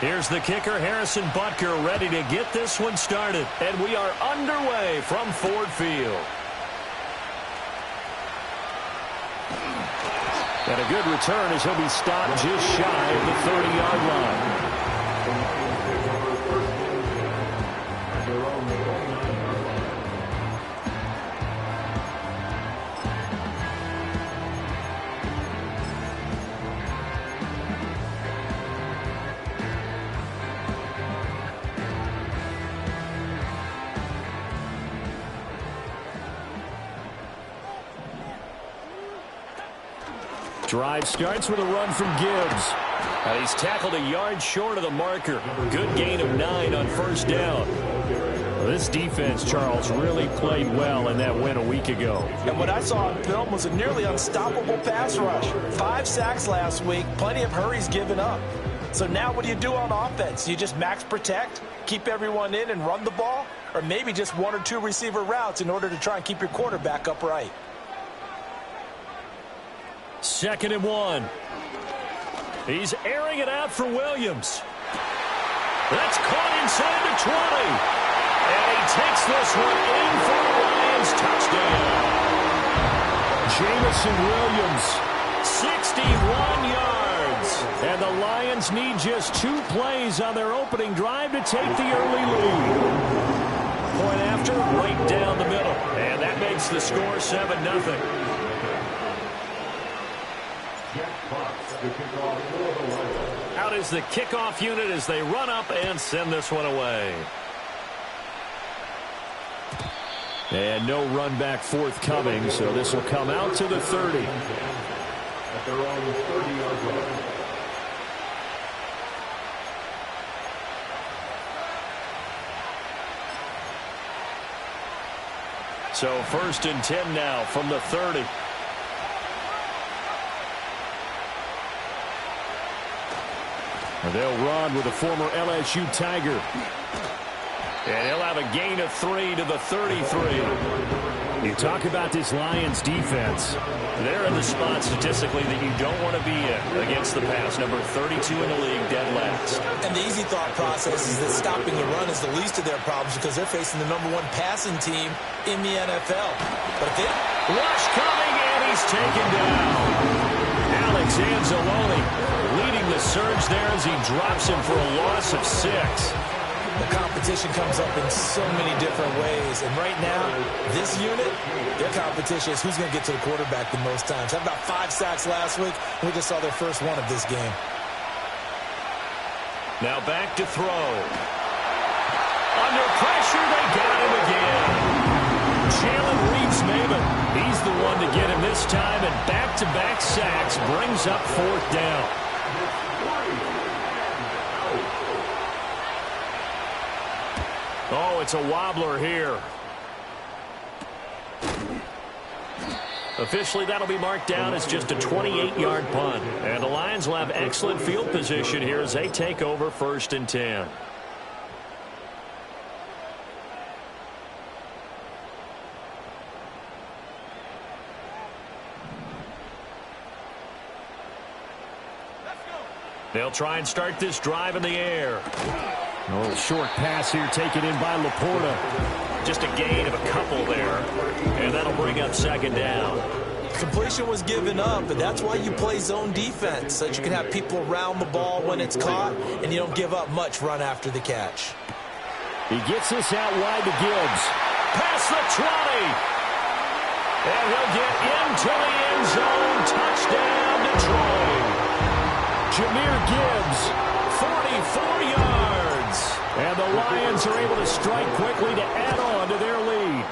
Here's the kicker, Harrison Butker, ready to get this one started. And we are underway from Ford Field. And a good return as he'll be stopped just shy of the 30-yard line. Drive starts with a run from Gibbs. He's tackled a yard short of the marker. Good gain of 9 on first down. This defense, Charles, really played well in that win a week ago. And what I saw on film was a nearly unstoppable pass rush. 5 sacks last week, plenty of hurries given up. So now what do you do on offense? You just max protect, keep everyone in and run the ball? Or maybe just 1 or 2 receiver routes in order to try and keep your quarterback upright? 2nd and 1. He's airing it out for Williams. That's caught inside the 20. And he takes this one in for the Lions touchdown. Jamison Williams, 61 yards. And the Lions need just 2 plays on their opening drive to take the early lead. Point after, right down the middle. And that makes the score 7-0. Out is the kickoff unit as they run up and send this one away. And no run back forthcoming, so this will come out to the 30. At their own 30-yard line. So 1st and 10 now from the 30. And they'll run with the former LSU Tiger. And he'll have a gain of 3 to the 33. You talk about this Lions defense. They're in the spot statistically that you don't want to be in against the pass. Number 32 in the league, dead last. And the easy thought process is that stopping the run is the least of their problems because they're facing the number 1 passing team in the NFL. But if they... Rush coming, and he's taken down. Alex Anzalone leading the surge there as he drops him for a loss of 6. The competition comes up in so many different ways. And right now, this unit, their competition is who's going to get to the quarterback the most times. Had about 5 sacks last week. We just saw their first one of this game. Now back to throw. Under pressure, they got him again. Jalen Reeves-Maybin, he's the one to get him this time, and back-to-back sacks brings up 4th down. Oh, it's a wobbler here. Officially, that'll be marked down as just a 28-yard punt. And the Lions will have excellent field position here as they take over 1st and 10. They'll try and start this drive in the air. A little short pass here taken in by Laporta. Just a gain of a couple there. And that'll bring up 2nd down. Completion was given up, but that's why you play zone defense, so that you can have people around the ball when it's caught, and you don't give up much run after the catch. He gets this out wide to Gibbs. Past the 20. And he'll get into the end zone. Touchdown, Detroit. Jahmyr Gibbs, 44 yards. And the Lions are able to strike quickly to add on to their lead.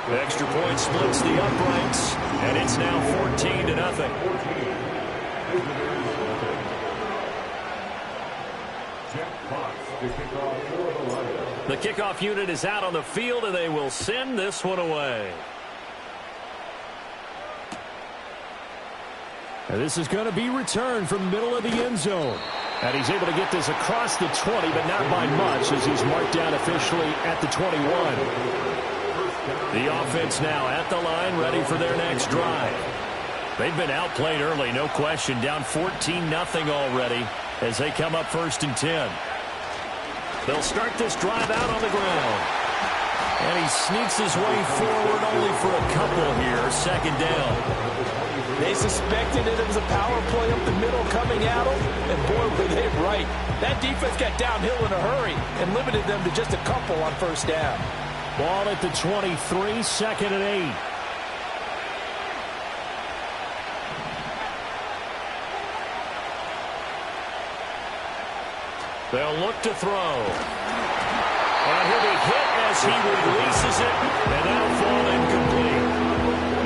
The extra point splits the uprights, and it's now 14-0. The kickoff unit is out on the field, and they will send this one away. And this is going to be returned from the middle of the end zone. And he's able to get this across the 20, but not by much, as he's marked down officially at the 21. The offense now at the line, ready for their next drive. They've been outplayed early, no question. Down 14-0 already as they come up 1st and 10. They'll start this drive out on the ground. And he sneaks his way forward only for a couple here. 2nd down. They suspected it was a power play up the middle coming at them, and boy, were they right. That defense got downhill in a hurry and limited them to just a couple on 1st down. Ball at the 23, 2nd and 8. They'll look to throw. And he'll be hit as he releases it, and that'll fall incomplete.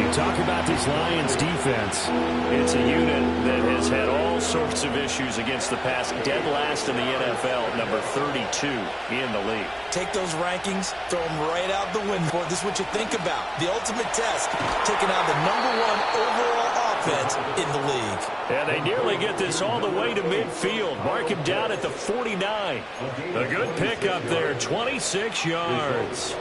You talk about this Lions defense. It's a unit that has had all sorts of issues against the pass. Dead last in the NFL, number 32 in the league. Take those rankings, throw them right out the window. This is what you think about. The ultimate test, taking out the #1 overall offense in the league. And they nearly get this all the way to midfield. Mark him down at the 49. A good pickup there, 26 yards.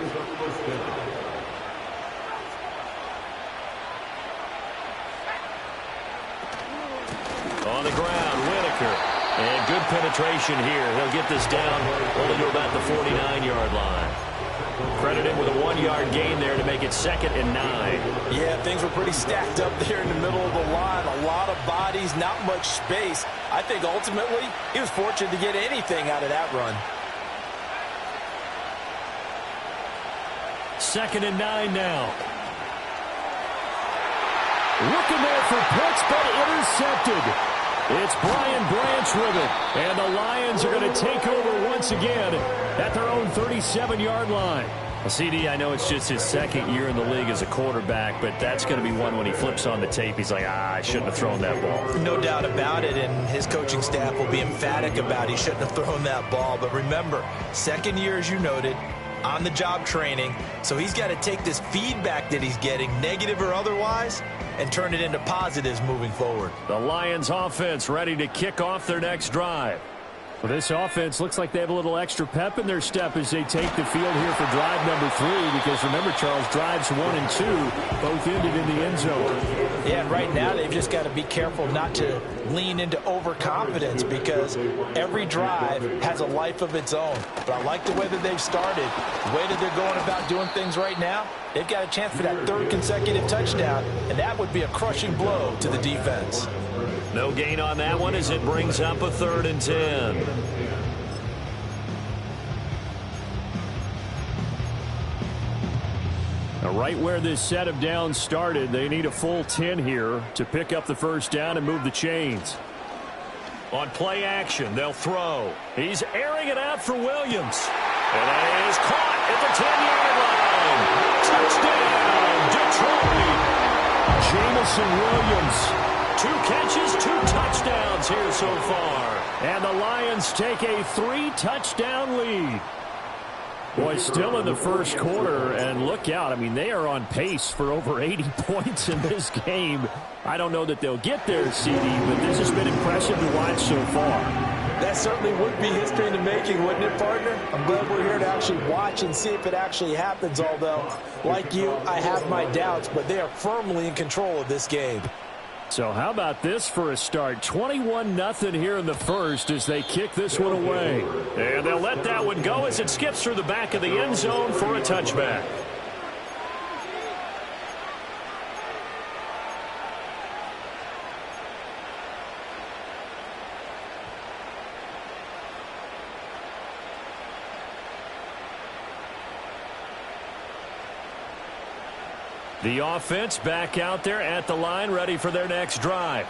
On the ground, Whitaker. And good penetration here. He'll get this down only to about the 49-yard line. Credit him with a 1-yard gain there to make it 2nd and 9. Yeah, things were pretty stacked up there in the middle of the line. A lot of bodies, not much space. I think ultimately he was fortunate to get anything out of that run. 2nd and 9 now. Looking there for Pitts, but intercepted. It's Brian Branch with it. And the Lions are going to take over once again at their own 37-yard line. Well, CD, I know it's just his 2nd year in the league as a quarterback, but that's going to be one when he flips on the tape. He's like, I shouldn't have thrown that ball. No doubt about it, and his coaching staff will be emphatic about he shouldn't have thrown that ball. But remember, 2nd year, as you noted, on-the-job training. So he's got to take this feedback that he's getting, negative or otherwise, and turn it into positives moving forward. The Lions offense ready to kick off their next drive. Well, this offense looks like they have a little extra pep in their step as they take the field here for drive number 3, because remember, Charles, drives 1 and 2 both ended in the end zone. Yeah, and right now they've just got to be careful not to lean into overconfidence, because every drive has a life of its own. But I like the way that they've started, the way that they're going about doing things right now. They've got a chance for that 3rd consecutive touchdown, and that would be a crushing blow to the defense. No gain on that one as it brings up a 3rd and 10. Now, right where this set of downs started, they need a full 10 here to pick up the 1st down and move the chains. On play action, they'll throw. He's airing it out for Williams. And that is caught at the 10-yard line. Touchdown, Detroit. Jameson Williams. 2 catches, 2 touchdowns here so far. And the Lions take a 3-touchdown lead. Boy, still in the 1st quarter, and look out. I mean, they are on pace for over 80 points in this game. I don't know that they'll get there, CD, but this has been impressive to watch so far. That certainly would be history in the making, wouldn't it, partner? I'm glad we're here to actually watch and see if it actually happens, although, like you, I have my doubts, but they are firmly in control of this game. So how about this for a start? 21-0 here in the 1st as they kick this one away. And they'll let that one go as it skips through the back of the end zone for a touchback. The offense back out there at the line, ready for their next drive.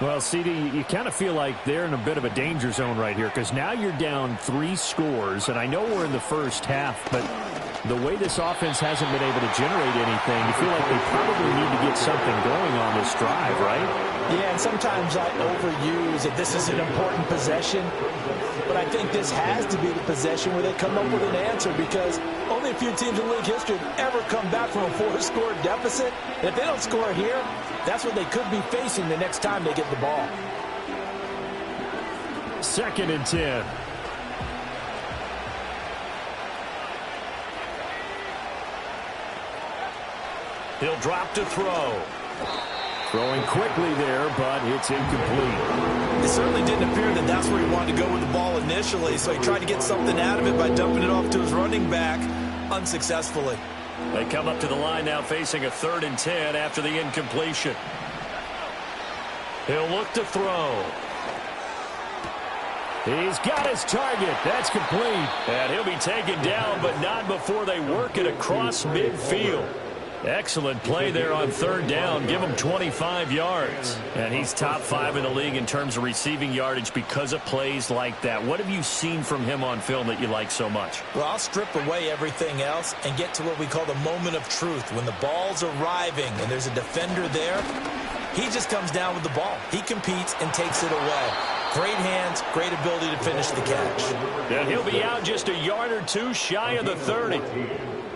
Well, CD, you kind of feel like they're in a bit of a danger zone right here, because now you're down 3 scores, and I know we're in the 1st half, but the way this offense hasn't been able to generate anything, you feel like they probably need to get something going on this drive, right? Yeah, and sometimes I overuse that this is an important possession, but I think this has to be the possession where they come up with an answer, because only a few teams in league history have ever come back from a 4-score deficit. And if they don't score here, that's what they could be facing the next time they get the ball. 2nd and 10. He'll drop to throw. Throwing quickly there, but it's incomplete. It certainly didn't appear that that's where he wanted to go with the ball initially, so he tried to get something out of it by dumping it off to his running back unsuccessfully. They come up to the line now facing a 3rd and 10 after the incompletion. He'll look to throw. He's got his target. That's complete. And he'll be taken down, but not before they work it across midfield. Excellent play there on 3rd down. Give him 25 yards. And he's top 5 in the league in terms of receiving yardage because of plays like that. What have you seen from him on film that you like so much? Well, I'll strip away everything else and get to what we call the moment of truth. When the ball's arriving and there's a defender there, he just comes down with the ball. He competes and takes it away. Great hands, great ability to finish the catch. And he'll be out just a yard or two shy of the 30.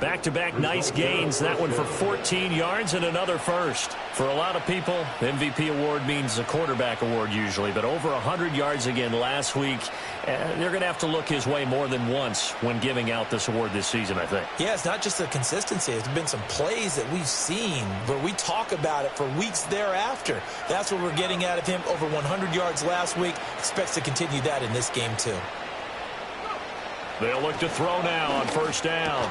Back-to-back nice gains. That one for 14 yards and another first. For a lot of people, MVP award means a quarterback award usually, but over 100 yards again last week. They're going to have to look his way more than once when giving out this award this season, I think. Yeah, it's not just the consistency. It's been some plays that we've seen where we talk about it for weeks thereafter. That's what we're getting out of him. Over 100 yards last week. Expects to continue that in this game, too. They'll look to throw now on 1st down.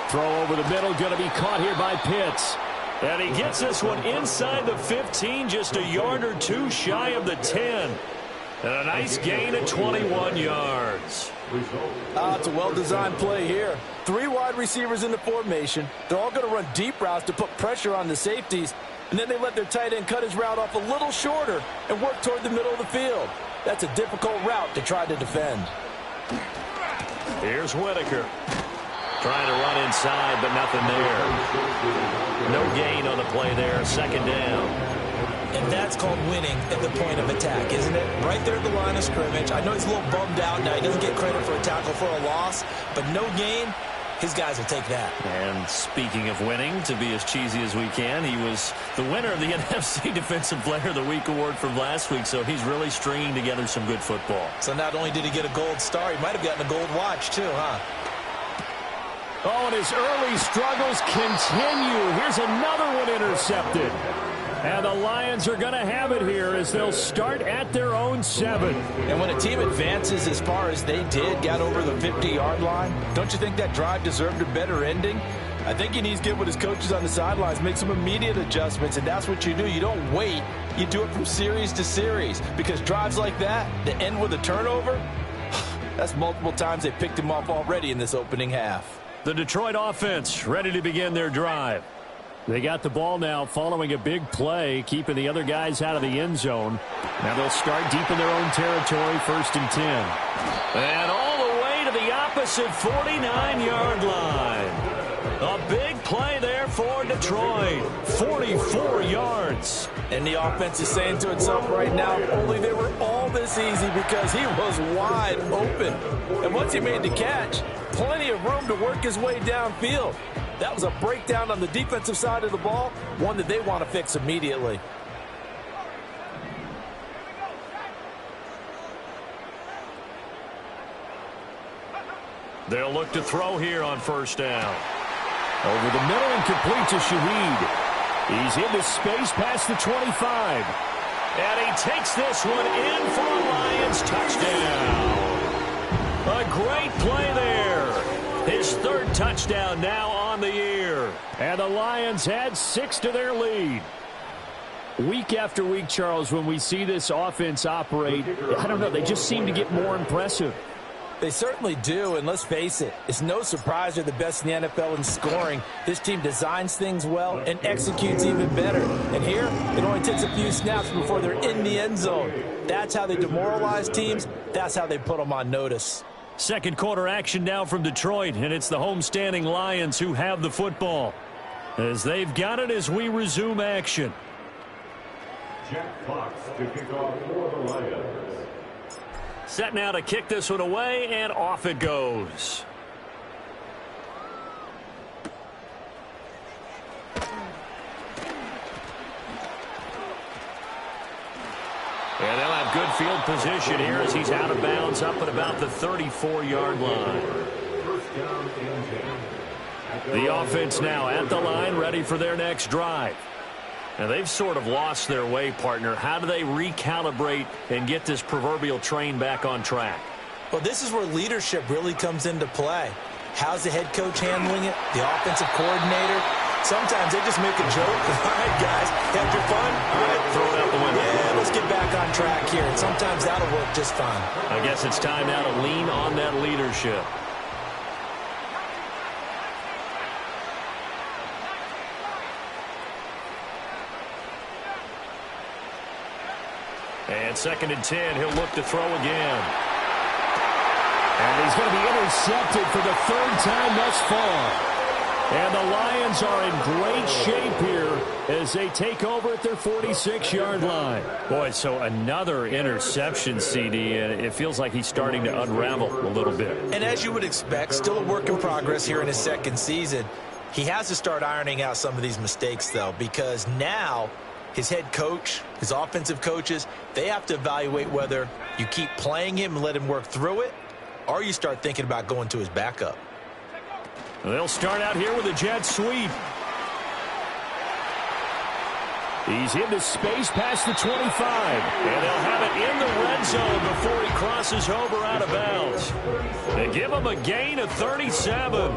Throw over the middle, going to be caught here by Pitts. And he gets this one inside the 15, just a yard or two shy of the 10. And a nice gain of 21 yards. It's a well-designed play here. 3 wide receivers in the formation. They're all going to run deep routes to put pressure on the safeties. And then they let their tight end cut his route off a little shorter and work toward the middle of the field. That's a difficult route to try to defend. Here's Whitaker. Trying to run inside, but nothing there. No gain on the play there. 2nd down. And that's called winning at the point of attack, isn't it? Right there at the line of scrimmage. I know he's a little bummed out now. He doesn't get credit for a tackle for a loss, but no gain. His guys will take that. And speaking of winning, to be as cheesy as we can, he was the winner of the NFC Defensive Player of the Week award from last week, so he's really stringing together some good football. So not only did he get a gold star, he might have gotten a gold watch too, huh? Oh, and his early struggles continue. Here's another one intercepted. And the Lions are going to have it here as they'll start at their own 7. And when a team advances as far as they did, got over the 50-yard line, don't you think that drive deserved a better ending? I think he needs to get with his coaches on the sidelines, make some immediate adjustments, and that's what you do. You don't wait. You do it from series to series, because drives like that end with a turnover, that's multiple times they picked him off already in this opening half. The Detroit offense ready to begin their drive. They got the ball now following a big play, keeping the other guys out of the end zone. Now they'll start deep in their own territory, 1st and 10. And all the way to the opposite 49-yard line. A big play there for Detroit. 44 yards. And the offense is saying to itself right now, only they were all this easy because he was wide open. And once he made the catch, plenty of room to work his way downfield. That was a breakdown on the defensive side of the ball, one that they want to fix immediately. They'll look to throw here on 1st down. Over the middle and complete to Shaheed. He's into space past the 25. And he takes this one in for a Lions touchdown. A great play there. His 3rd touchdown now on the year. And the Lions add 6 to their lead. Week after week, Charles, when we see this offense operate, I don't know, they just seem to get more impressive. They certainly do, and let's face it, it's no surprise they're the best in the NFL in scoring. This team designs things well and executes even better. And here, it only takes a few snaps before they're in the end zone. That's how they demoralize teams. That's how they put them on notice. 2nd quarter action now from Detroit, and it's the homestanding Lions who have the football. As they've got it as we resume action. Jack Fox to kick off for the Lions. Set now to kick this one away, and off it goes. And they'll have good field position here as he's out of bounds up at about the 34-yard line. The offense now at the line, ready for their next drive. Now, they've sort of lost their way, partner. How do they recalibrate and get this proverbial train back on track? Well, this is where leadership really comes into play. How's the head coach handling it? The offensive coordinator? Sometimes they just make a joke. All right, guys, had your fun? All right, throw it out the window. Yeah, let's get back on track here. And sometimes that'll work just fine. I guess it's time now to lean on that leadership. And 2nd and 10, he'll look to throw again. And he's going to be intercepted for the 3rd time thus far. And the Lions are in great shape here as they take over at their 46-yard line. Boy, so another interception, CD, and it feels like he's starting to unravel a little bit. And as you would expect, still a work in progress here in his 2nd season. He has to start ironing out some of these mistakes, though, because now his head coach, his offensive coaches, they have to evaluate whether you keep playing him and let him work through it, or you start thinking about going to his backup. They'll start out here with a jet sweep. He's into space past the 25. And they'll have it in the red zone before he crosses over out of bounds. They give him a gain of 37.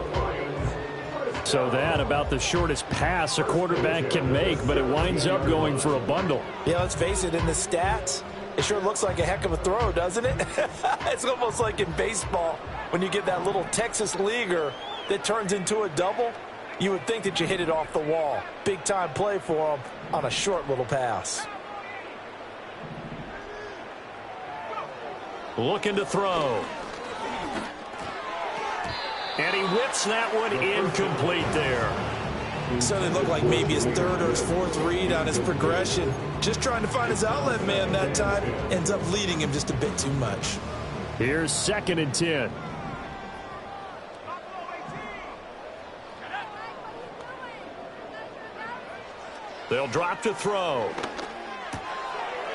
So that about the shortest pass a quarterback can make, but it winds up going for a bundle. Yeah, let's face it, in the stats, it sure looks like a heck of a throw, doesn't it? It's almost like in baseball when you get that little Texas leaguer that turns into a double. You would think that you hit it off the wall. Big time play for him on a short little pass. Looking to throw. And he whips that one incomplete there. So it looked like maybe his 3rd or his 4th read on his progression. Just trying to find his outlet man that time. Ends up leading him just a bit too much. Here's 2nd and 10. They'll drop to throw.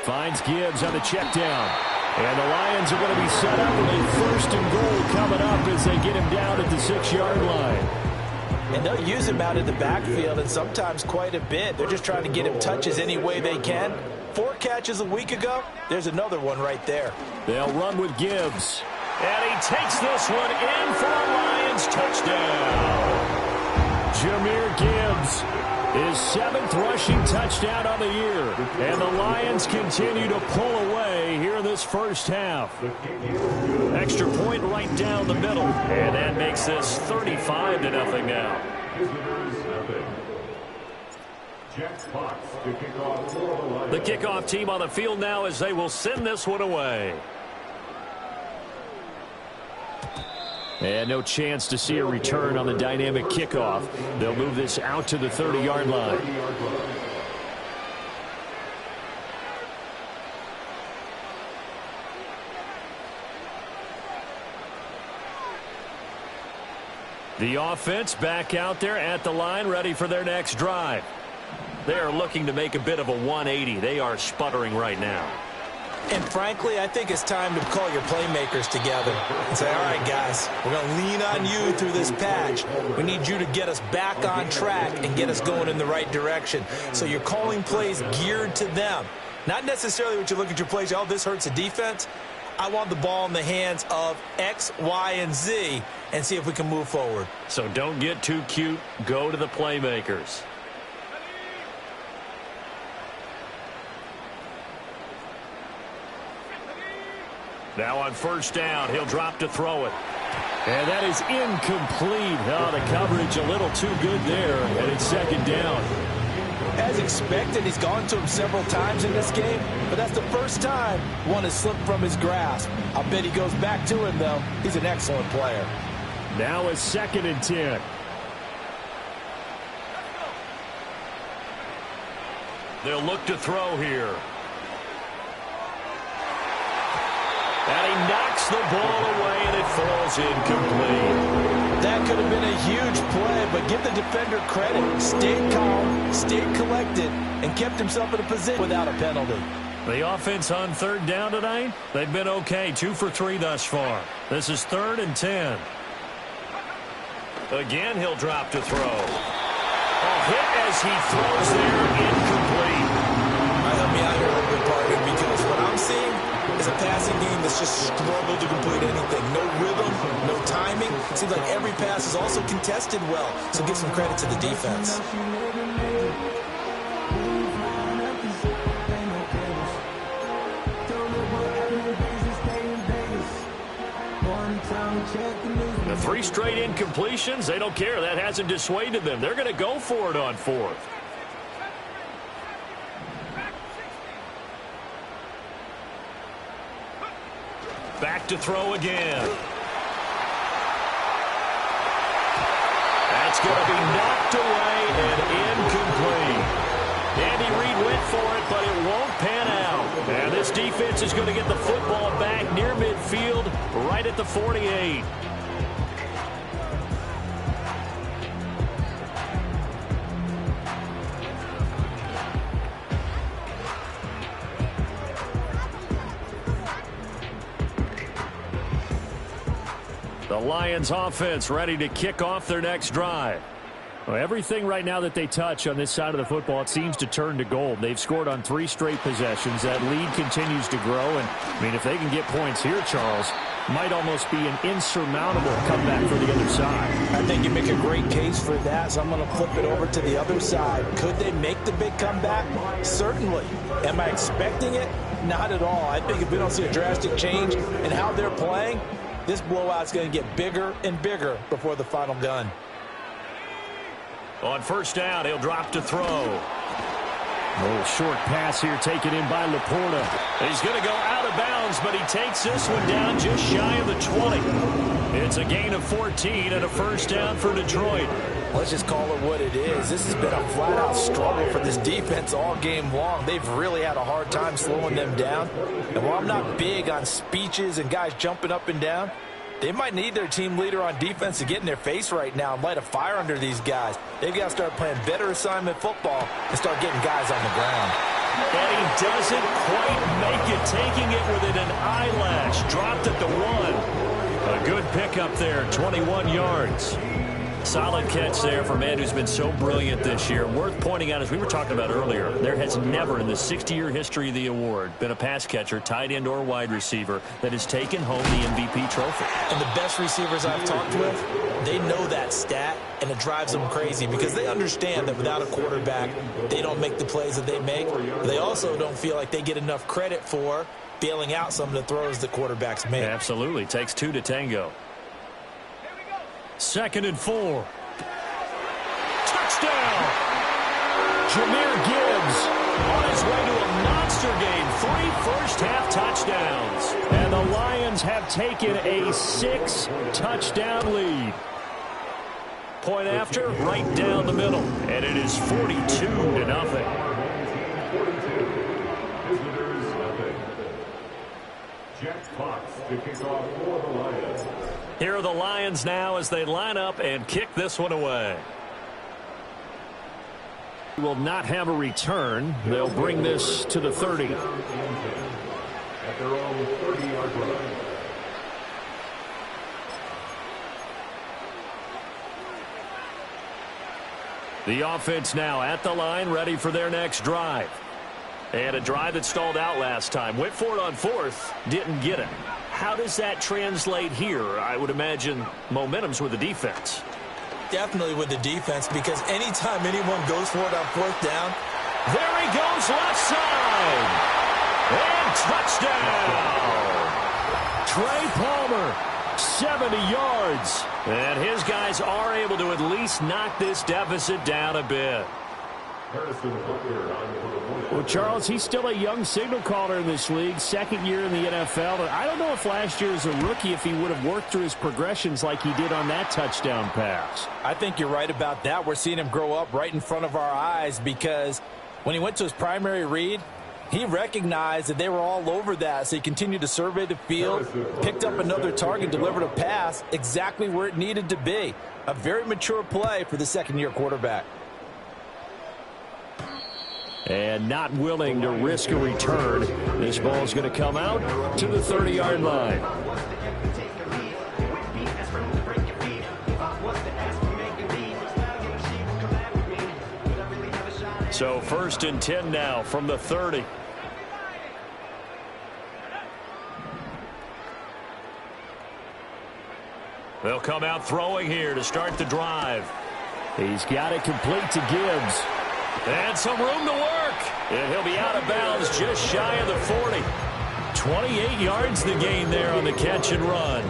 Finds Gibbs on the check down. And the Lions are going to be set up with a 1st and goal coming up as they get him down at the 6-yard line. And they'll use him out in the backfield, and sometimes quite a bit. They're just trying to get him touches any way they can. 4 catches a week ago. There's another one right there. They'll run with Gibbs. And he takes this one in for a Lions touchdown. Jahmyr Gibbs, his 7th rushing touchdown on the year. And the Lions continue to pull away here in this first half. Extra point right down the middle. And that makes this 35-0 now. The kickoff team on the field now as they will send this one away. And no chance to see a return on the dynamic kickoff. They'll move this out to the 30-yard line. The offense back out there at the line, ready for their next drive. They are looking to make a bit of a 180. They are sputtering right now. And frankly, I think it's time to call your playmakers together and say, all right, guys, we're going to lean on you through this patch. We need you to get us back on track and get us going in the right direction. So you're calling plays geared to them. Not necessarily what you look at your plays, oh, this hurts the defense. I want the ball in the hands of X, Y, and Z and see if we can move forward. So don't get too cute. Go to the playmakers. Now on 1st down, he'll drop to throw it. And that is incomplete. Oh, the coverage a little too good there, and it's 2nd down. As expected, he's gone to him several times in this game, but that's the first time one has slipped from his grasp. I'll bet he goes back to him, though. He's an excellent player. Now it's 2nd and 10. They'll look to throw here. And he knocks the ball away, and it falls incomplete. That could have been a huge play, but give the defender credit. Stayed calm, stayed collected, and kept himself in a position without a penalty. The offense on 3rd down tonight, they've been okay. 2 for 3 thus far. This is 3rd and 10. Again, he'll drop to throw. A hit as he throws there, incomplete. is a passing game that's just struggled to complete anything. No rhythm, no timing. Seems like every pass is also contested well, so give some credit to the defense. The 3 straight incompletions, they don't care. That hasn't dissuaded them. They're going to go for it on 4th. Back to throw again. That's going to be knocked away and incomplete. Andy Reid went for it, but it won't pan out. And this defense is going to get the football back near midfield, right at the 48. The Lions offense ready to kick off their next drive. Well, everything right now that they touch on this side of the football, it seems to turn to gold. They've scored on 3 straight possessions. That lead continues to grow. And, I mean, if they can get points here, Charles, might almost be an insurmountable comeback for the other side. I think you make a great case for that, so I'm going to flip it over to the other side. Could they make the big comeback? Certainly. Am I expecting it? Not at all. I think if we don't see a drastic change in how they're playing, this blowout's going to get bigger and bigger before the final gun. On first down, he'll drop to throw. A little short pass here taken in by Laporta. He's going to go out of bounds, but he takes this one down just shy of the 20. It's a gain of 14 and a first down for Detroit. Let's just call it what it is. This has been a flat-out struggle for this defense all game long. They've really had a hard time slowing them down. And while I'm not big on speeches and guys jumping up and down, they might need their team leader on defense to get in their face right now and light a fire under these guys. They've got to start playing better assignment football and start getting guys on the ground. And he doesn't quite make it, taking it within an eyelash. Dropped at the 1. A good pickup there, 21 yards. Solid catch there for a man who's been so brilliant this year. Worth pointing out, as we were talking about earlier, there has never in the 60-year history of the award been a pass catcher, tight end, or wide receiver that has taken home the MVP trophy. And the best receivers I've talked with, they know that stat, and it drives them crazy because they understand that without a quarterback, they don't make the plays that they make. They also don't feel like they get enough credit for bailing out some of the throws the quarterbacks make. Absolutely. Takes 2 to tango. 2nd and 4. Touchdown! Jahmyr Gibbs on his way to a monster game. 3 first-half touchdowns. And the Lions have taken a 6-touchdown lead. Point after, right down the middle. And it is 42-0. Visitors, nothing. Jack Fox to kick off for the Lions. Here are the Lions now as they line up and kick this one away. Will not have a return. They'll bring this to the 30. At their own 30-yard line. The offense now at the line, ready for their next drive. And a drive that stalled out last time. Went for it on 4th, didn't get it. How does that translate here? I would imagine momentum's with the defense. Definitely with the defense, because anytime anyone goes for it on 4th down, there he goes left side. And touchdown. Trey Palmer, 70 yards. And his guys are able to at least knock this deficit down a bit. Well, Charles, he's still a young signal caller in this league, 2nd year in the NFL. But I don't know if last year as a rookie, if he would have worked through his progressions like he did on that touchdown pass. I think you're right about that. We're seeing him grow up right in front of our eyes, because when he went to his primary read, he recognized that they were all over that, so he continued to survey the field, picked up another target, delivered a pass exactly where it needed to be. A very mature play for the 2nd-year quarterback. And not willing to risk a return. This ball is going to come out to the 30-yard line. So 1st and 10 now from the 30. They'll come out throwing here to start the drive. He's got it complete to Gibbs. And some room to work. And he'll be out of bounds just shy of the 40. 28 yards the gain there on the catch and run.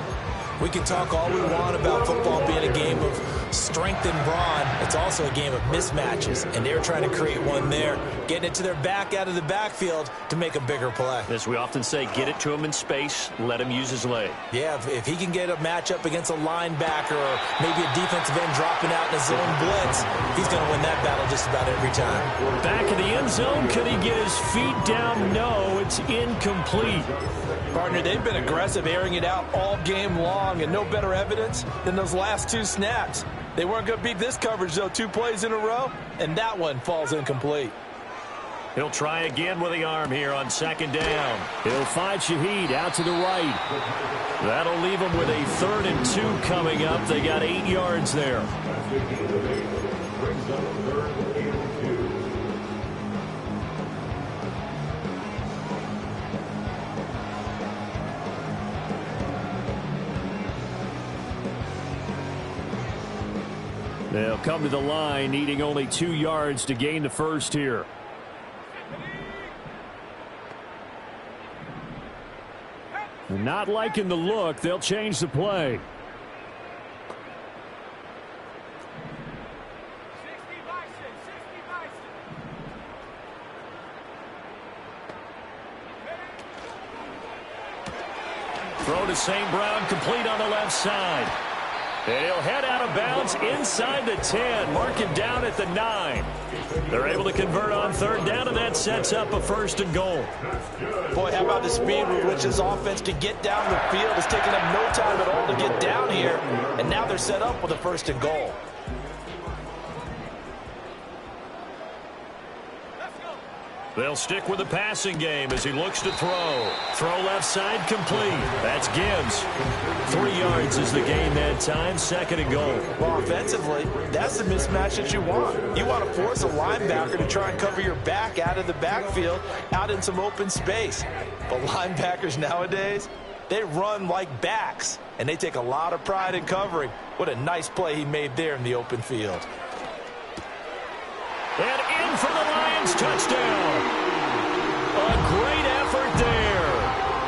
We can talk all we want about football being a game of strength and brawn. It's also a game of mismatches, and they're trying to create one there, getting it to their back out of the backfield to make a bigger play. As we often say, get it to him in space, let him use his leg. Yeah, if he can get a matchup against a linebacker or maybe a defensive end dropping out in a zone blitz, he's going to win that battle just about every time. Back in the end zone, could he get his feet down? No, it's incomplete. Partner, they've been aggressive, airing it out all game long, and no better evidence than those last two snaps. They weren't going to beat this coverage, though, 2 plays in a row, and that one falls incomplete. He'll try again with the arm here on second down. He'll find Shaheed out to the right. That'll leave him with a 3rd and 2 coming up. They got 8 yards there. They'll come to the line, needing only 2 yards to gain the first here. Not liking the look. They'll change the play. Throw to St. Brown, complete on the left side. And he'll head out of bounds inside the 10, mark him down at the 9. They're able to convert on 3rd down, and that sets up a 1st and goal. Boy, how about the speed with which this offense can get down the field? It's taken them no time at all to get down here, and now they're set up with a 1st and goal. They'll stick with the passing game as he looks to throw. Throw left side complete. That's Gibbs. 3 yards is the gain that time. 2nd and goal. Well, offensively, that's the mismatch that you want. You want to force a linebacker to try and cover your back out of the backfield, out in some open space. But linebackers nowadays, they run like backs, and they take a lot of pride in covering. What a nice play he made there in the open field. And in for the Lions, touchdown. A great effort there.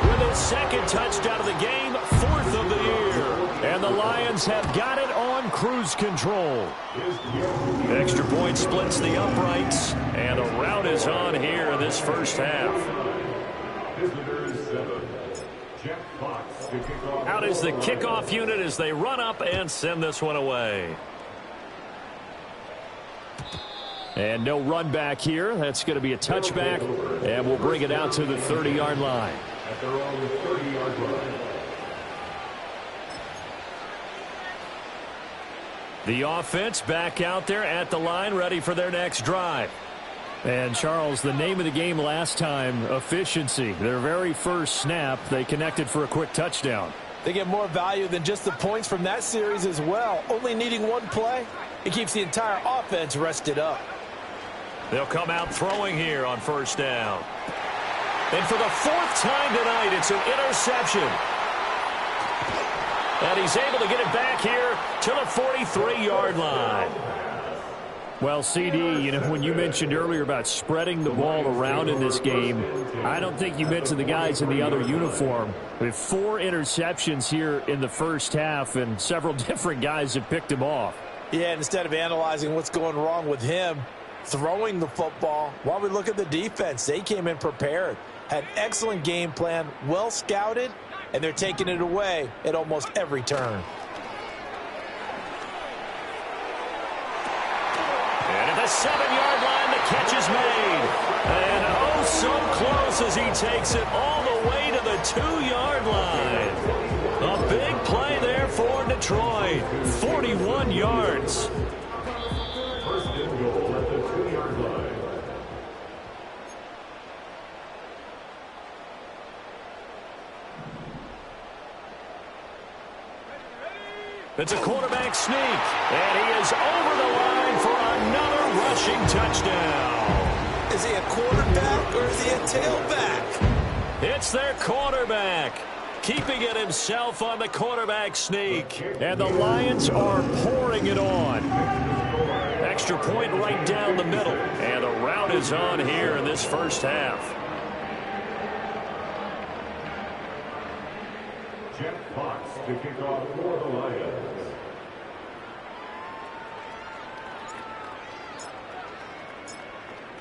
With his 2nd touchdown of the game, 4th of the year. And the Lions have got it on cruise control. Extra point splits the uprights, and a rout is on here in this first half. Out is the kickoff unit as they run up and send this one away. And no run back here. That's going to be a touchback, and we'll bring it out to the 30-yard line. At their own 30-yard line. The offense back out there at the line, ready for their next drive. And, Charles, the name of the game last time, efficiency. Their very first snap, they connected for a quick touchdown. They get more value than just the points from that series as well. Only needing one play, it keeps the entire offense rested up. They'll come out throwing here on 1st down. And for the 4th time tonight, it's an interception. And he's able to get it back here to the 43-yard line. Well, CD, you know, when you mentioned earlier about spreading the ball around in this game, I don't think you mentioned the guys in the other uniform. We have 4 interceptions here in the first half, and several different guys have picked him off. Yeah, and instead of analyzing what's going wrong with him, throwing the football, while we look at the defense, they came in prepared, had excellent game plan, well scouted, and they're taking it away at almost every turn. And at the 7-yard line, the catch is made. And oh, so close as he takes it all the way to the 2-yard line. A big play there for Detroit. 41 yards. First and goal at the 2-yard line. It's a quarterback sneak, and he is over the line for another rushing touchdown. Is he a quarterback or is he a tailback? It's their quarterback. keeping it himself on the quarterback sneak. And the Lions are pouring it on. Extra point right down the middle. And the rout is on here in this first half. Jeff Fox to kick off for the Lions.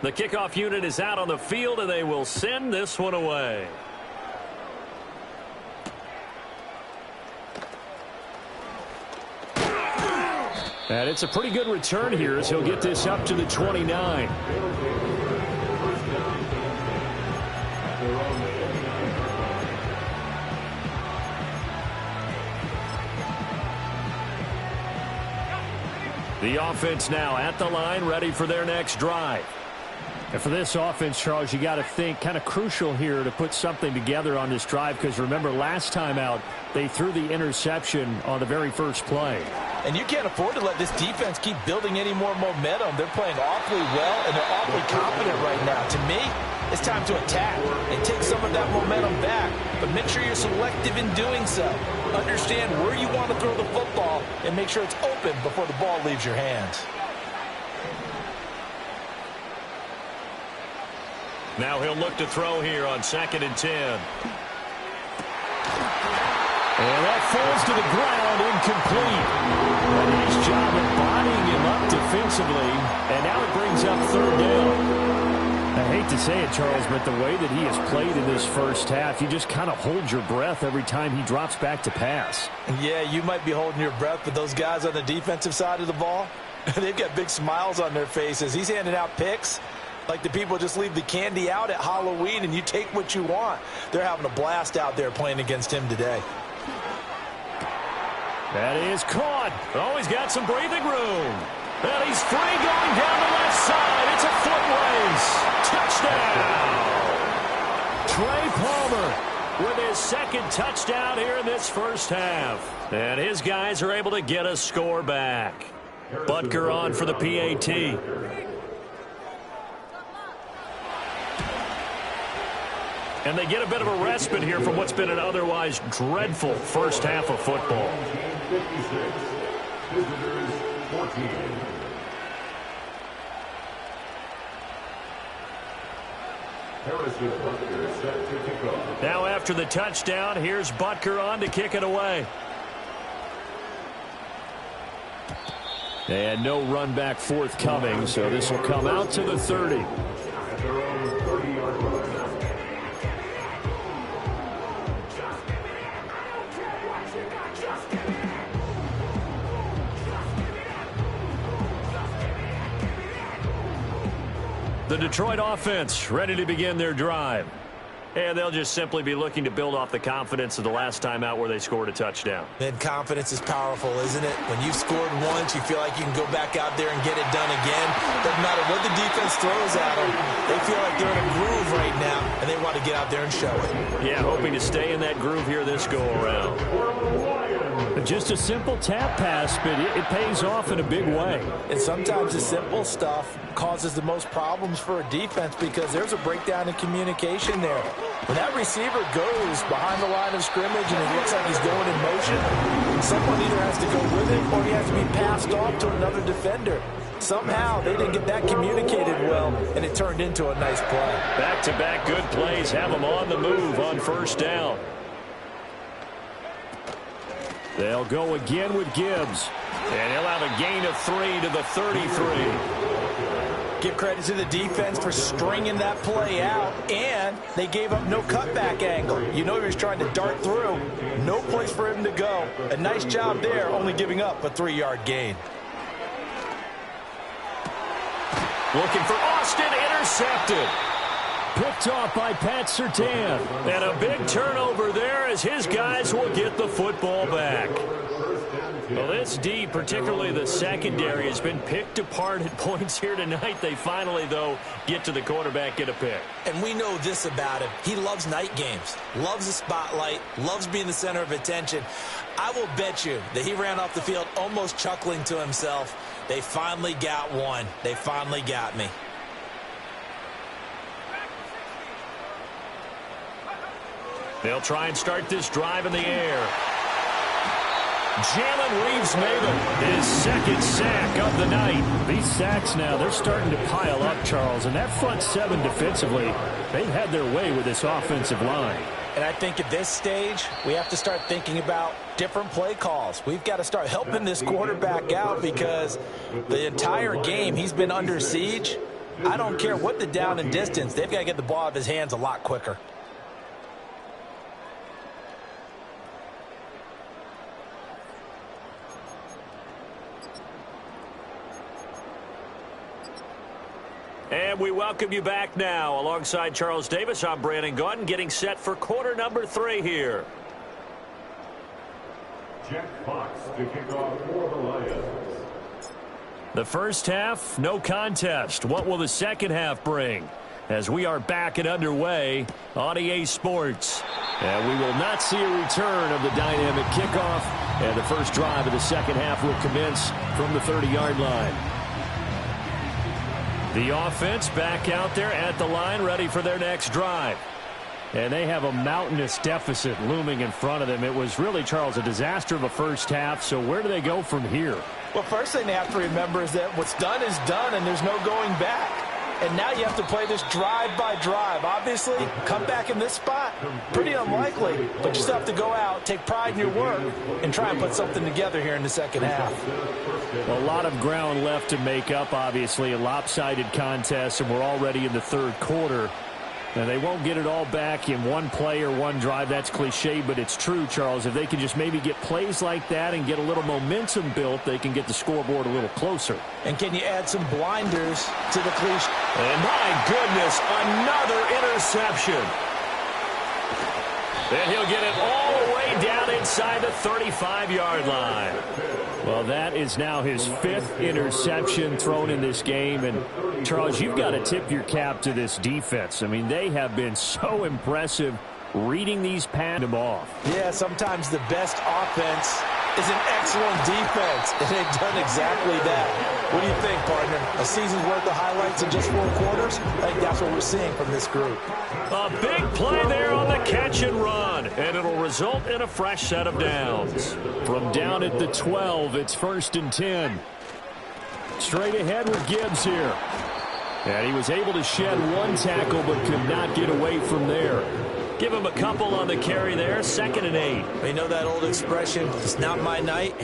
The kickoff unit is out on the field, and they will send this one away. And it's a pretty good return here as he'll get this up to the 29. The offense now at the line, ready for their next drive. And for this offense, Charles, you got to think kind of crucial here to put something together on this drive, because remember last time out they threw the interception on the very first play. And you can't afford to let this defense keep building any more momentum. They're playing awfully well, and they're awfully confident right now. To me, it's time to attack and take some of that momentum back, but make sure you're selective in doing so. Understand where you want to throw the football and make sure it's open before the ball leaves your hands. Now he'll look to throw here on 2nd and 10. And that falls to the ground, incomplete. A nice job of bodying him up defensively, and now it brings up 3rd down. I hate to say it, Charles, but the way that he has played in this first half, you just kind of hold your breath every time he drops back to pass. Yeah, you might be holding your breath, but those guys on the defensive side of the ball, they've got big smiles on their faces. He's handing out picks like the people just leave the candy out at Halloween and you take what you want. They're having a blast out there playing against him today. That is caught. Oh, he's got some breathing room. And he's free going down the left side. It's a foot race. Touchdown. Trey Palmer with his 2nd touchdown here in this first half. And his guys are able to get a score back. Butker on for the PAT. And they get a bit of a respite here from what's been an otherwise dreadful first half of football. 56, visitors 14. Harrison Butker set to kick off. Now after the touchdown, here's Butker on to kick it away. And no run back forthcoming, so this will come out to the 30. At their own 30-yard line. The Detroit offense ready to begin their drive. And they'll just simply be looking to build off the confidence of the last time out where they scored a touchdown. And confidence is powerful, isn't it? When you've scored once, you feel like you can go back out there and get it done again. Doesn't matter what the defense throws at them. They feel like they're in a groove right now, and they want to get out there and show it. Yeah, hoping to stay in that groove here this go-around. Just a simple tap pass, but it pays off in a big way. And sometimes the simple stuff causes the most problems for a defense because there's a breakdown in communication there. When that receiver goes behind the line of scrimmage and it looks like he's going in motion, someone either has to go with him or he has to be passed off to another defender. Somehow they didn't get that communicated well, and it turned into a nice play. Back-to-back good plays have them on the move on 1st down. They'll go again with Gibbs. And he'll have a gain of 3 to the 33. Give credit to the defense for stringing that play out, and they gave up no cutback angle. You know he was trying to dart through. No place for him to go. A nice job there, only giving up a 3-yard gain. Looking for Austin, intercepted. Picked off by Pat Surtain. And a big turnover there as his guys will get the football back. Well, this D, particularly the secondary, has been picked apart at points here tonight. They finally, though, get to the quarterback, get a pick. And we know this about him. He loves night games, loves the spotlight, loves being the center of attention. I will bet you that he ran off the field almost chuckling to himself. They finally got one. They finally got me. They'll try and start this drive in the air. Jalen Reeves-Maybin, his second sack of the night. These sacks now, they're starting to pile up, Charles. And that front seven defensively, they've had their way with this offensive line. And I think at this stage, we have to start thinking about different play calls. We've got to start helping this quarterback out because the entire game he's been under siege. I don't care what the down and distance. They've got to get the ball out of his hands a lot quicker. And we welcome you back now. Alongside Charles Davis, I'm Brandon Gaudin, getting set for quarter number 3 here. Jack Fox to kick off for the Lions. The first half, no contest. What will the second half bring? As we are back and underway on EA Sports. And we will not see a return of the dynamic kickoff. And the first drive of the second half will commence from the 30-yard line. The offense back out there at the line, ready for their next drive. And they have a mountainous deficit looming in front of them. It was really, Charles, a disaster of a first half. So where do they go from here? Well, first thing they have to remember is that what's done is done, and there's no going back. And now you have to play this drive by drive. Obviously, come back in this spot, pretty unlikely. But you still have to go out, take pride in your work, and try and put something together here in the second half. Well, a lot of ground left to make up, obviously. A lopsided contest, and we're already in the third quarter. And they won't get it all back in one play or one drive. That's cliche, but it's true, Charles. If they can just maybe get plays like that and get a little momentum built, they can get the scoreboard a little closer. And can you add some blinders to the cliche? And my goodness, another interception. And he'll get it all the way down inside the 35-yard line. Well, that is now his 5th interception thrown in this game. And, Charles, you've got to tip your cap to this defense. I mean, they have been so impressive reading these passes off. Yeah, sometimes the best offense is an excellent defense, and they've done exactly that. What do you think, partner? A season's worth of highlights in just 4 quarters? I think that's what we're seeing from this group. A big play there on the catch and run, and it'll result in a fresh set of downs. From down at the 12, it's 1st and 10. Straight ahead with Gibbs here. And he was able to shed one tackle but could not get away from there. Give him a couple on the carry there, 2nd and 8. You know that old expression, it's not my night?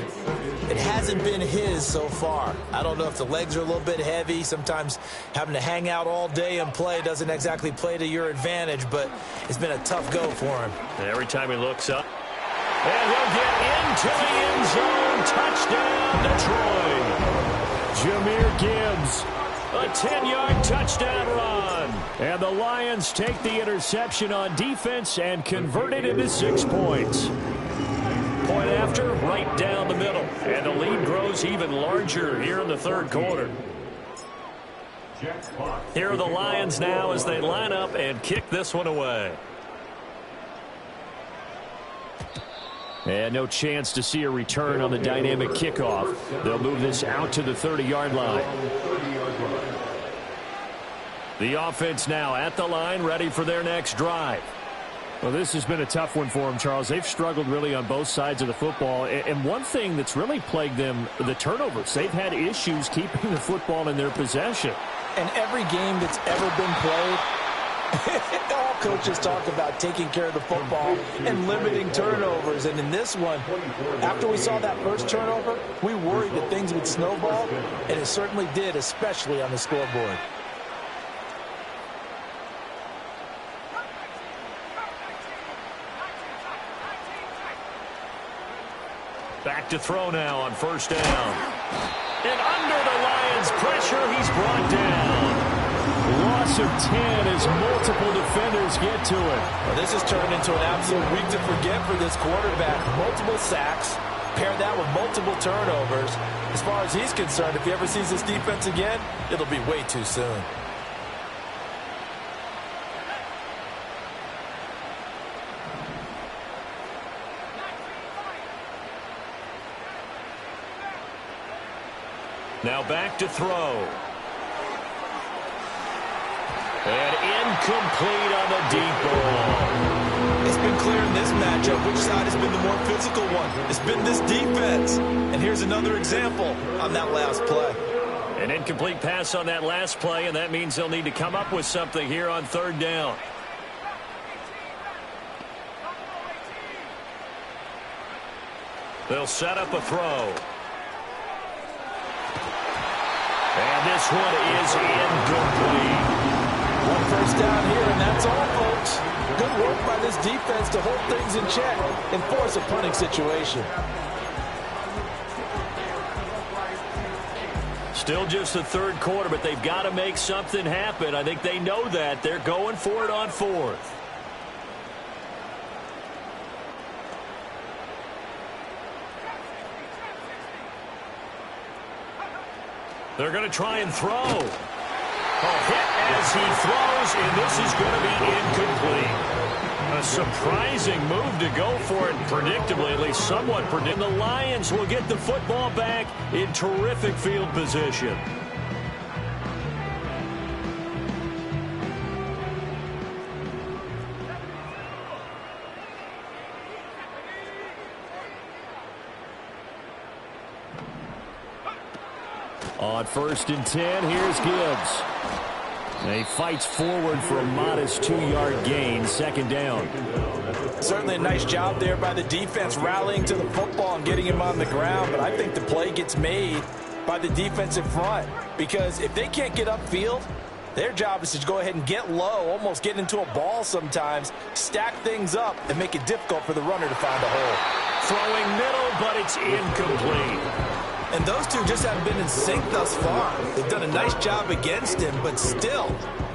It hasn't been his so far. I don't know if the legs are a little bit heavy. Sometimes having to hang out all day and play doesn't exactly play to your advantage, but it's been a tough go for him. Every time he looks up. And he'll get into the end zone. Touchdown, Detroit. Jahmyr Gibbs. A 10-yard touchdown run. And the Lions take the interception on defense and convert it into 6 points. Point after, right down the middle. And the lead grows even larger here in the third quarter. Here are the Lions now as they line up and kick this one away. And no chance to see a return on the dynamic kickoff. They'll move this out to the 30-yard line. The offense now at the line, ready for their next drive. Well, this has been a tough one for them, Charles. They've struggled really on both sides of the football. And one thing that's really plagued them, the turnovers. They've had issues keeping the football in their possession. And every game that's ever been played, all coaches talk about taking care of the football and limiting turnovers. And in this one, after we saw that first turnover, we worried that things would snowball, and it certainly did, especially on the scoreboard. Back to throw now on 1st down. And under the Lions' pressure, he's brought down. Loss of 10 as multiple defenders get to it. Well, this has turned into an absolute week to forget for this quarterback. Multiple sacks, pair that with multiple turnovers. As far as he's concerned, if he ever sees this defense again, it'll be way too soon. Now back to throw. And incomplete on the deep ball. It's been clear in this matchup which side has been the more physical one. It's been this defense. And here's another example on that last play. An incomplete pass on that last play, and that means they'll need to come up with something here on third down. They'll set up a throw. And this one is incomplete. One first down here, and that's all, folks. Good work by this defense to hold things in check and force a punting situation. Still just the third quarter, but they've got to make something happen. I think they know that. They're going for it on fourth. They're going to try and throw. A hit as he throws, and this is going to be incomplete. A surprising move to go for it, predictably, at least somewhat predictable. The Lions will get the football back in terrific field position. On 1st and 10, here's Gibbs. And he fights forward for a modest 2-yard gain, second down. Certainly a nice job there by the defense rallying to the football and getting him on the ground, but I think the play gets made by the defensive front because if they can't get upfield, their job is to go ahead and get low, almost get into a ball sometimes, stack things up, and make it difficult for the runner to find a hole. Throwing middle, but it's incomplete. And those two just haven't been in sync thus far. They've done a nice job against him, but still,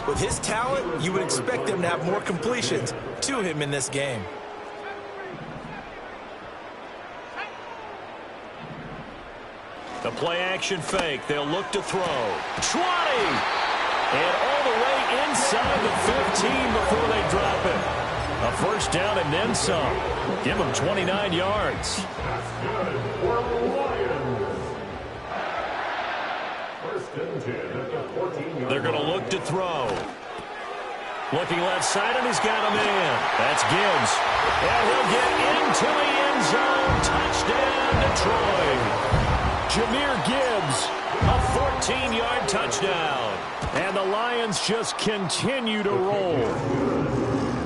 with his talent, you would expect him to have more completions to him in this game. The play-action fake. They'll look to throw. 20! And all the way inside the 15 before they drop it. A first down and then some. Give them 29 yards. They're going to look to throw. Looking left side, and he's got a man. That's Gibbs. And he'll get into the end zone. Touchdown, Detroit. Jahmyr Gibbs, a 14-yard touchdown. And the Lions just continue to roll.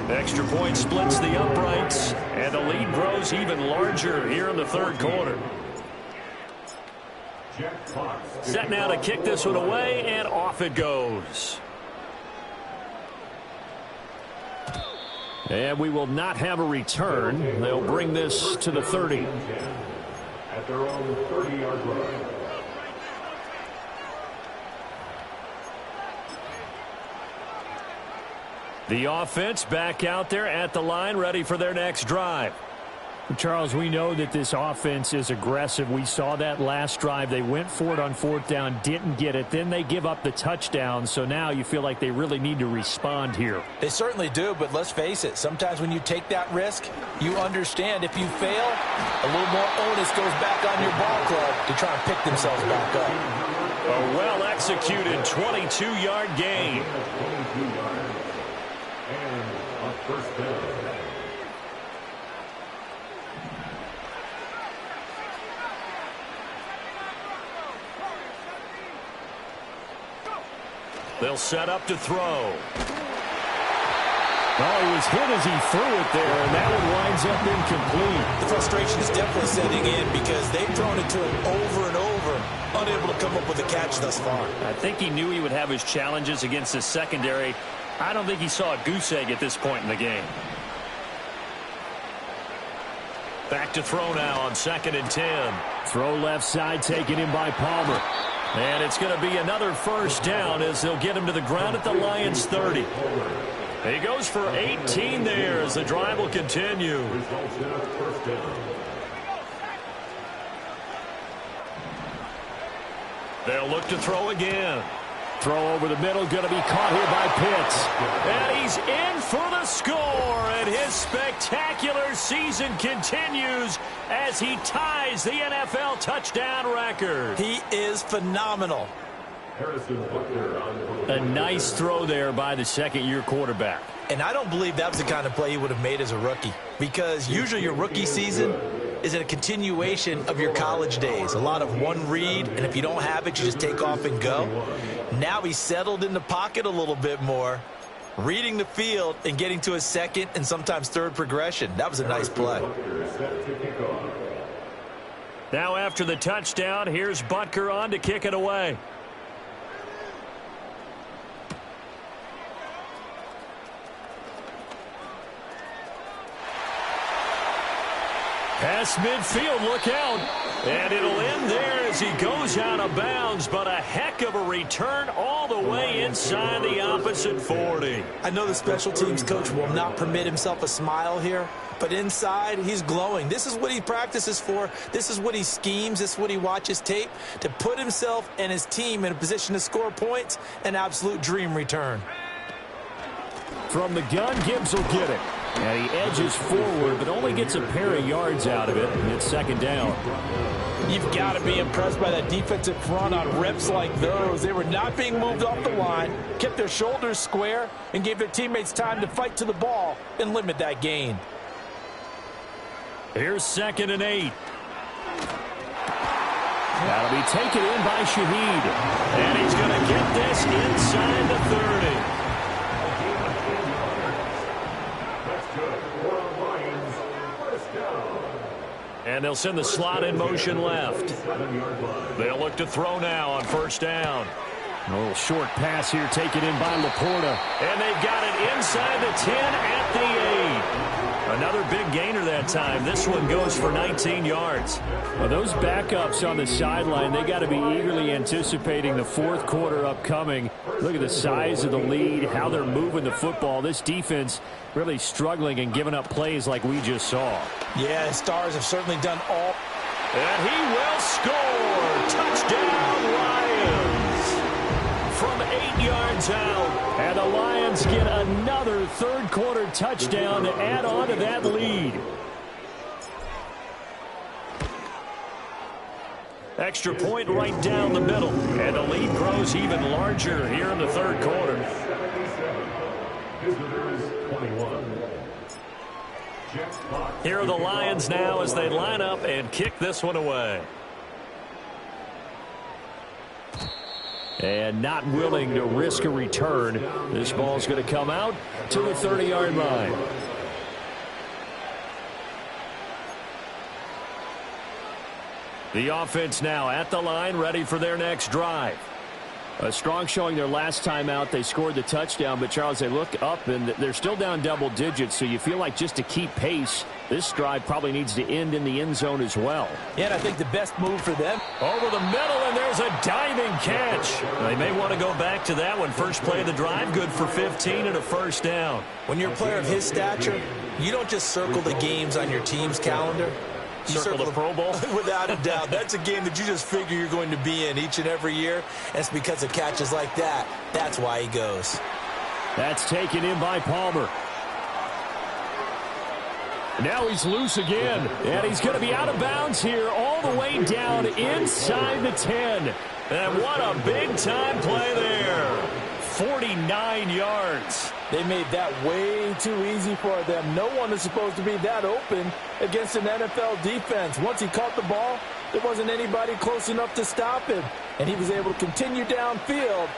Extra point splits the uprights, and the lead grows even larger here in the third quarter. Set now to kick this one away, and off it goes. And we will not have a return. They'll bring this to the 30. At their own 30-yard line. The offense back out there at the line, ready for their next drive. Charles, we know that this offense is aggressive. We saw that last drive. They went for it on 4th down, didn't get it. Then they give up the touchdown. So now you feel like they really need to respond here. They certainly do, but let's face it. Sometimes when you take that risk, you understand if you fail, a little more onus goes back on your ball club to try and pick themselves back up. A well-executed 22-yard gain. And on first down. They'll set up to throw. Oh, he was hit as he threw it there, and that one winds up incomplete. The frustration is definitely setting in because they've thrown it to him over and over, unable to come up with a catch thus far. I think he knew he would have his challenges against the secondary. I don't think he saw a goose egg at this point in the game. Back to throw now on 2nd and 10. Throw left side, taken in by Palmer. And it's going to be another first down as they'll get him to the ground at the Lions' 30. He goes for 18 there as the drive will continue. They'll look to throw again. Throw over the middle, going to be caught here by Pitts. And he's in for the score, and his spectacular season continues as he ties the NFL touchdown record. He is phenomenal. Harrison Butker on A nice throw there by the second-year quarterback. And I don't believe that was the kind of play he would have made as a rookie, because usually your rookie season is a continuation of your college days. A lot of one read, and if you don't have it, you just take off and go. Now he's settled in the pocket a little bit more, reading the field and getting to his second and sometimes third progression. That was a nice play. Now after the touchdown, here's Butker on to kick it away. Past midfield, look out. And it'll end there as he goes out of bounds, but a heck of a return all the way inside the opposite 40. I know the special teams coach will not permit himself a smile here, but inside, he's glowing. This is what he practices for. This is what he schemes. This is what he watches tape to put himself and his team in a position to score points. An absolute dream return. From the gun, Gibbs will get it. And he edges forward, but only gets a pair of yards out of it, and it's second down. You've got to be impressed by that defensive front on reps like those. They were not being moved off the line, kept their shoulders square, and gave their teammates time to fight to the ball and limit that gain. Here's 2nd and 8. That'll be taken in by Shaheed. And he's going to get this inside the 30. And they'll send the slot in motion left. They'll look to throw now on first down. A little short pass here taken in by Laporta. And they've got it inside the 10 at the 8. Another big gainer that time. This one goes for 19 yards. Well, those backups on the sideline, they got to be eagerly anticipating the fourth quarter upcoming. Look at the size of the lead, how they're moving the football. This defense really struggling and giving up plays like we just saw. Yeah, Stars have certainly done all. And he will score. Touchdown, Lions. From 8 yards out. And the Lions get another third quarter touchdown to add on to that lead. Extra point right down the middle. And the lead grows even larger here in the third quarter. Here are the Lions now as they line up and kick this one away. And not willing to risk a return. This ball's going to come out to the 30-yard line. The offense now at the line, ready for their next drive. A strong showing their last time out. They scored the touchdown, but, Charles, they look up, and they're still down double digits, so you feel like just to keep pace, this drive probably needs to end in the end zone as well. Yeah, and I think the best move for them. Over the middle, and there's a diving catch. They may want to go back to that one. First play of the drive, good for 15 and a first down. When you're a player of his stature, you don't just circle the games on your team's calendar. You circle the Pro Bowl? Without a doubt. That's a game that you just figure you're going to be in each and every year. And it's because of catches like that. That's why he goes. That's taken in by Palmer. Now he's loose again. And he's going to be out of bounds here all the way down inside the 10. And what a big-time play there. 49 yards. They made that way too easy for them. No one is supposed to be that open against an NFL defense. Once he caught the ball, there wasn't anybody close enough to stop him. And he was able to continue downfield.